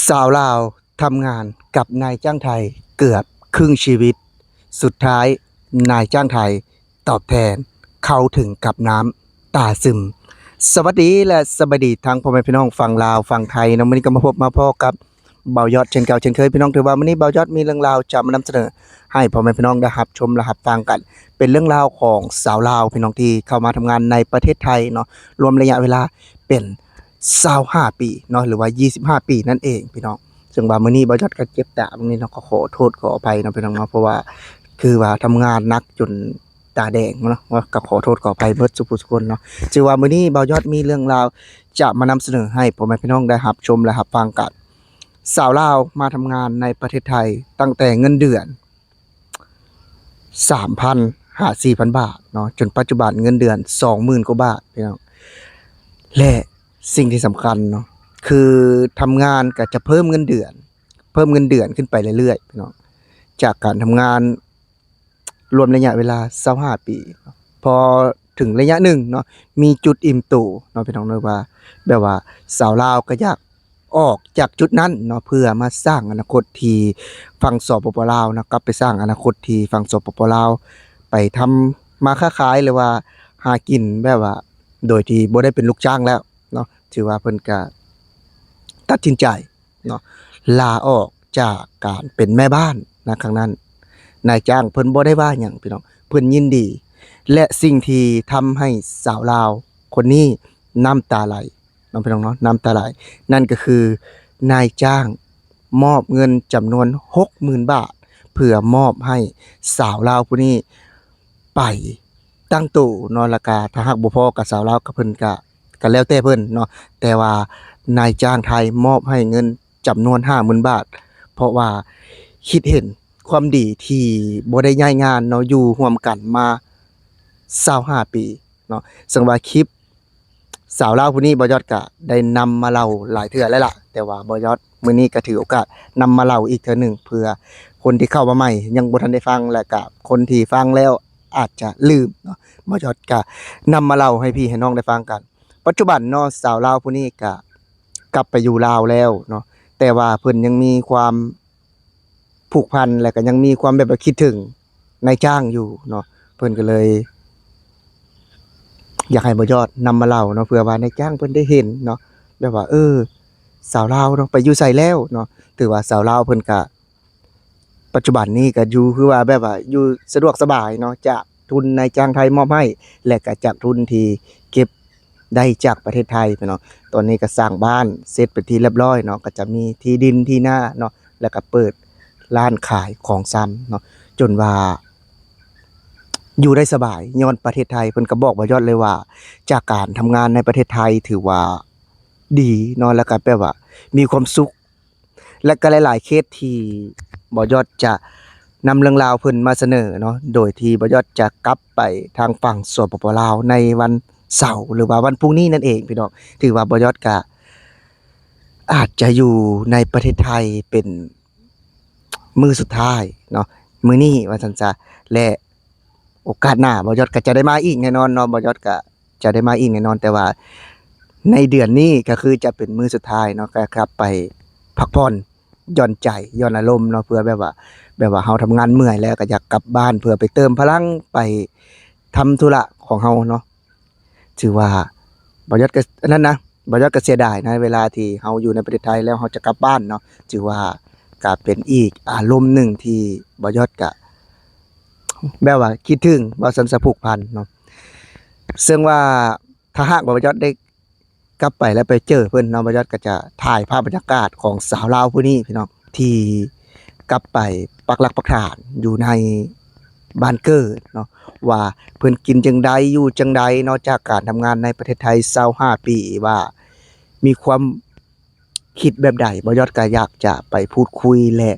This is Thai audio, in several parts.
สาวลาวทำงานกับนายจ้างไทยเกือบครึ่งชีวิตสุดท้ายนายจ้างไทยตอบแทนเขาถึงกับน้ำตาซึมสวัสดีและสวัสดีทั้งพ่อแม่พี่น้องฝั่งลาวฝั่งไทยวันนี้ก็มาพบมาพ่อกับเบายอดเช่นเก่าเช่นเคยพี่น้องถือว่าวันนี้เบายอดมีเรื่องราวจะมานำเสนอให้พ่อแม่พี่น้องได้รับชมและรับฟังกันเป็นเรื่องราวของสาวลาวพี่น้องที่เข้ามาทำงานในประเทศไทยเนาะรวมระยะเวลาเป็น25ปีเนาะหรือว่า25ปีนั่นเองพี่น้องซึ่งว่ามื้อนี้บ่ยอดก็เจ็บตามื้อนี้เนาะก็ขอโทษขออภัยเนาะพี่น้องเนาะเพราะว่าคือว่าทำงานหนักจนตาแดงเนาะว่าก็ขอโทษขออภัยเบิดทุกคนเนาะถือว่ามื้อนี้บ่ยอดมีเรื่องราวจะมานำเสนอให้พ่อแม่พี่น้องได้รับชมและรับฟังกันสาวลาวมาทำงานในประเทศไทยตั้งแต่เงินเดือน3,000 4,000 บาทเนาะจนปัจจุบันเงินเดือน 20,000 กว่าบาทพี่น้องและสิ่งที่สำคัญเนาะคือทำงานก็จะเพิ่มเงินเดือนขึ้นไปเรื่อยๆพี่น้องจากการทำงานรวมระยะเวลา25ปีพอถึงระยะหนึ่งเนาะมีจุดอิ่มตู่เนาะพี่น้องเนาะว่าแบบว่าสาวลาวก็อยากออกจากจุดนั้นเนาะเพื่อมาสร้างอนาคตที่ฝั่งสปปลาวนะกลับไปสร้างอนาคตที่ฝั่งสปปลาวไปทำมาค้าขายหรือว่าหากินแบบว่าโดยที่บ่ได้เป็นลูกจ้างแล้วเนาะถือว่าเพิ่นก็ตัดสินใจเนาะลาออกจากการเป็นแม่บ้านนะครั้งนั้นนายจ้างเพิ่นบ่ได้ว่าหยังพี่น้องเพิ่นยินดีและสิ่งที่ทำให้สาวลาวคนนี้น้ำตาไหลน้องพี่น้องเนาะน้ำตาไหลนั่นก็คือนายจ้างมอบเงินจำนวน 60,000 บาทเพื่อมอบให้สาวลาวผู้นี้ไปตั้งตู้เนาะแล้วก็ถ้าหากบ่พอกับสาวลาวก็เพิ่นก็แล้วแต่เพิ่นเนาะแต่ว่านายจ้างไทยมอบให้เงินจำนวน 50,000 บาทเพราะว่าคิดเห็นความดีที่บ่ได้ย้ายงานเนาะอยู่ร่วมกันมา25ปีเนาะซึ่งว่าคลิปสาวลาวผู้นี้บ่ยอดก็ได้นำมาเล่าหลายเทื่อแล้วล่ะแต่ว่าบ่ยอดมื้อนี้ก็ถือโอกาสนำมาเล่าอีกเทื่อหนึ่งเพื่อคนที่เข้ามาใหม่ยังบ่ทันได้ฟังและก็คนที่ฟังแล้วอาจจะลืมเนาะบ่ยอดก็นำมาเล่าให้พี่ให้น้องได้ฟังกันปัจจุบันเนาะสาวลาวผู้นี้ก็กลับไปอยู่ลาวแล้วเนาะแต่ว่าเพิ่นยังมีความผูกพันและก็ยังมีความแบบว่าคิดถึงนายจ้างอยู่เนาะเพิ่นก็เลยอยากให้บ่ยอดนำมาเล่าเนาะเผื่อว่านายจ้างเพิ่นได้เห็นเนาะแบบว่าสาวลาวเนาะไปอยู่ไสแล้วเนาะถือว่าสาวลาวเพิ่นก็ปัจจุบันนี้ก็อยู่คือว่าแบบว่าอยู่สะดวกสบายเนาะจากทุนนายจ้างไทยมอบให้และก็จากทุนที่เก็บได้จากประเทศไทยพี่น้องตอนนี้ก็สร้างบ้านเสร็จเป็นที่เรียบร้อยเนาะก็จะมีที่ดินที่นาเนาะแล้วก็เปิดร้านขายของซ้ำเนาะจนว่าอยู่ได้สบายย้อนประเทศไทยเพิ่นก็บอกบ่ยอดเลยว่าจากการทำงานในประเทศไทยถือว่าดีเนาะแล้วก็แบบว่ามีความสุขและก็หลายๆเคสที่บ่ยอดจะนำเรื่องราวเพิ่นมาเสนอเนาะโดยที่บ่ยอดจะกลับไปทางฝั่งสปปลาวในวันเสาร์หรือว่าวันพรุ่งนี้นั่นเองพี่น้องถือว่าบ่ยอดก็อาจจะอยู่ในประเทศไทยเป็นมื้อสุดท้ายเนาะมื้อนี้ว่าซั่นซะและโอกาสหน้าบ่ยอดก็จะได้มาอีกแน่นอนเนาะบ่ยอดก็จะได้มาอีกแน่นอนแต่ว่าในเดือนนี้ก็คือจะเป็นมื้อสุดท้ายเนาะก็กลับไปพักผ่อนหย่อนใจหย่อนอารมณ์เนาะเพื่อแบบว่าเฮาทำงานเมื่อยแล้วก็อยากกลับบ้านเพื่อไปเติมพลังไปทำธุระของเฮาเนาะถือว่าบ่ยอดก็อันนั้นนะบ่ยอดก็เสียดายนะเวลาที่เฮาอยู่ในประเทศไทยแล้วเฮาจะกลับบ้านเนาะถือว่าก็เป็นอีกอารมณ์หนึ่งที่บ่ยอดก็แบบว่าคิดถึงบ่ซันสะผูกพันเนาะซึ่งว่าถ้าหากว่าบ่ยอดได้กลับไปแล้วไปเจอเพิ่นเนาะบ่ยอดก็จะถ่ายภาพบรรยากาศของสาวลาวผู้นี้พี่น้องที่กลับไปปักหลักปักฐานอยู่ในบ้านเกิดเนาะว่าเพิ่นกินจั่งใดอยู่จั่งใดเนาะจากการทำงานในประเทศไทย25ปีว่ามีความคิดแบบใดบ่ยอดก็อยากจะไปพูดคุยและ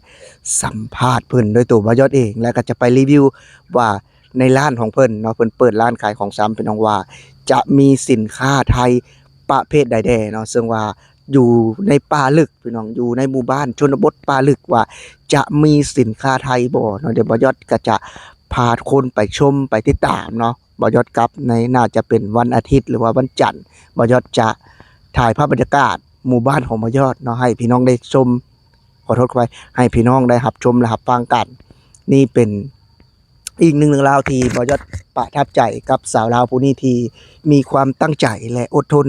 สัมภาษณ์เพิ่นด้วยตัวบ่ยอดเองแล้วก็จะไปรีวิวว่าในร้านของเพิ่นเนาะเพิ่นเปิดร้านขายของซ้ำพี่น้องว่าจะมีสินค้าไทยประเภทใดแด่เนาะซึ่งว่าอยู่ในป่าลึกพี่น้องอยู่ในหมู่บ้านชนบทป่าลึกว่าจะมีสินค้าไทยบ่เนาะเดี๋ยวบ่ยอดก็จะพาคนไปชมไปติดตามเนาะบ่ยอดกลับในน่าจะเป็นวันอาทิตย์หรือว่าวันจันทร์บ่ยอดจะถ่ายภาพบรรยากาศ หมู่บ้านของบ่ยอดเนาะให้พี่น้องได้ชมขอโทษครับให้พี่น้องได้รับชมและรับฟังกันนี่เป็นอีกหนึ่งเรื่องราวที่บ่ยอดประทับใจกับสาวลาวผู้นี้ที่มีความตั้งใจและอดทน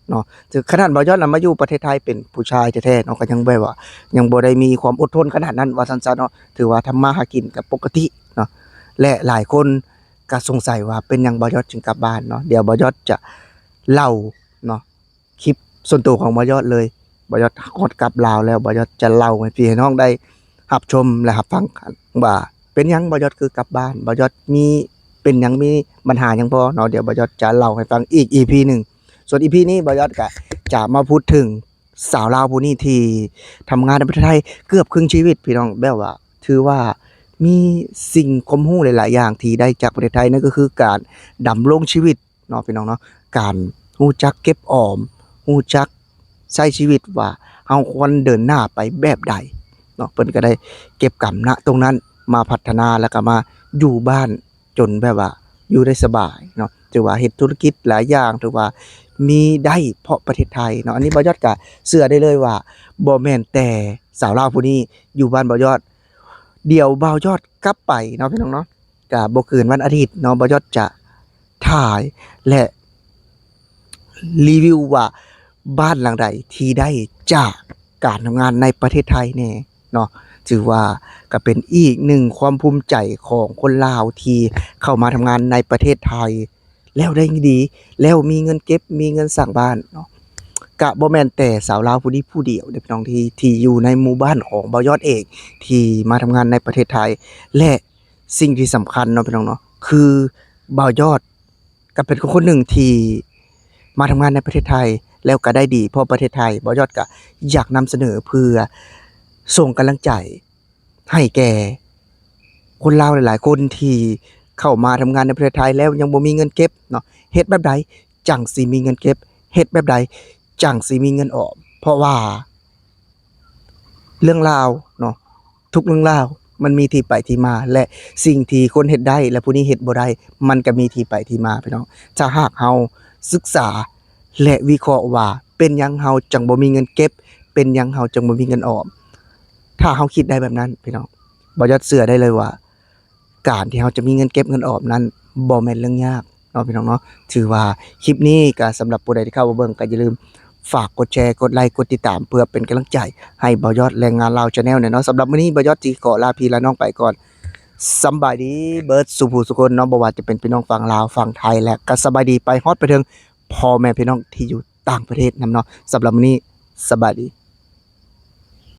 เนาะถึงขนาดบ่ยอดนำมาอยู่ประเทศไทยเป็นผู้ชายแท้ๆเนาะก็ยังแบบว่ายังบ่ได้มีความอดทนขนาดนั้นว่าซั่นๆเนาะถือว่าทำมาหากินก็ปกติเนาะและหลายคนก็สงสัยว่าเป็นหยังบ่ยอดจึงกลับบ้านเนาะเดี๋ยวบ่ยอดจะเล่าเนาะคลิปส่วนตัวของบ่ยอดเลยบ่ยอดฮอดกลับลาวแล้วบ่ยอดจะเล่าให้พี่ให้น้องได้รับชมและรับฟังกันว่าเป็นหยังบ่ยอดคือกลับบ้านบ่ยอดมีเป็นหยังมีปัญหาหยังบ่เนาะเดี๋ยวบ่ยอดจะเล่าให้ฟังอีก EP หนึ่งส่วน EP นี้บ่ยอดก็จะมาพูดถึงสาวลาวผู้นี้ที่ทำงานในประเทศไทยเกือบครึ่งชีวิตพี่น้องแบบว่าถือว่ามีสิ่งความรู้หลายๆอย่างที่ได้จากประเทศไทยนั่นก็คือการดำรงชีวิตเนาะพี่น้องเนาะการรู้จักเก็บออมรู้จักใช้ชีวิตว่าเฮาควรเดินหน้าไปแบบใดเนาะเพิ่นก็ได้เก็บกำณตรงนั้นมาพัฒนาแล้วก็มาอยู่บ้านจนแบบว่าอยู่ได้สบายเนาะถือว่าเฮ็ดธุรกิจหลายอย่างถือว่ามีได้เพราะประเทศไทยเนาะอันนี้บ่ยอดก็เชื่อได้เลยว่าบ่แม่นแต่สาวลาวผู้นี้อยู่บ้านบ่ยอดเดี๋ยวบ่าวยอดกลับไปเนาะพี่น้องเนาะก็บ่เกินวันอาทิตย์เนาะบ่ยอดจะถ่ายและรีวิวว่าบ้านหลังใดที่ได้จากการทำงานในประเทศไทยแน่เนาะถือว่าก็เป็นอีกหนึ่งความภูมิใจของคนลาวที่เข้ามาทำงานในประเทศไทยแล้วได้ดีแล้วมีเงินเก็บมีเงินสร้างบ้านเนาะก็บ่แม่นแต่สาวลาวผู้นี้ผู้เดียวเด้อพี่น้องที่อยู่ในหมู่บ้านของบ่าวยอดเองที่มาทำงานในประเทศไทยและสิ่งที่สำคัญเนาะพี่น้องเนาะคือบ่าวยอดก็เป็นคนหนึ่งที่มาทำงานในประเทศไทยแล้วก็ได้ดีเพราะประเทศไทยบ่าวยอดก็อยากนำเสนอเพื่อส่งกำลังใจให้แก่คนลาวหลายๆคนที่เข้ามาทำงานในประเทศไทยแล้วยังบ่มีเงินเก็บเนาะเฮ็ดแบบใดจั่งสิมีเงินเก็บเฮ็ดแบบใดจั่งสิมีเงินออมเพราะว่าเรื่องราวเนาะทุกเรื่องราวมันมีที่ไปที่มาและสิ่งที่คนเฮ็ดได้และผู้นี้เฮ็ดบ่ได้มันก็มีที่ไปที่มาพี่น้องถ้าหากเฮาศึกษาและวิเคราะห์ว่าเป็นหยังเฮาจังบ่มีเงินเก็บเป็นหยังเฮาจังบ่มีเงินออมถ้าเฮาคิดได้แบบนั้นพี่น้องบ่ยอดเชื่อได้เลยว่าการที่เฮาจะมีเงินเก็บเงินออมนั้นบ่แม่นเรื่องยากเนาะพี่น้องเนาะถือว่าคลิปนี้ก็สำหรับผู้ใดที่เข้ามาเบิ่งก็อย่าลืมฝากกดแชร์กดไลค์กดติดตามเพื่อเป็นกำลังใจให้บ่ยอดแรงงานลาว Channel เนี่ยเนาะสำหรับมื้อนี้บ่ยอดสิขอลาพี่ลาน้องไปก่อนสำบายดีเบิดสุผู้สุคนเนาะบ่ว่าจะเป็นพี่น้องฝั่งลาวฝั่งไทยและก็สบายดีไปฮอดไปถึงพ่อแม่พี่น้องที่อยู่ต่างประเทศนำเนาะสำหรับมื้อนี้สบายดี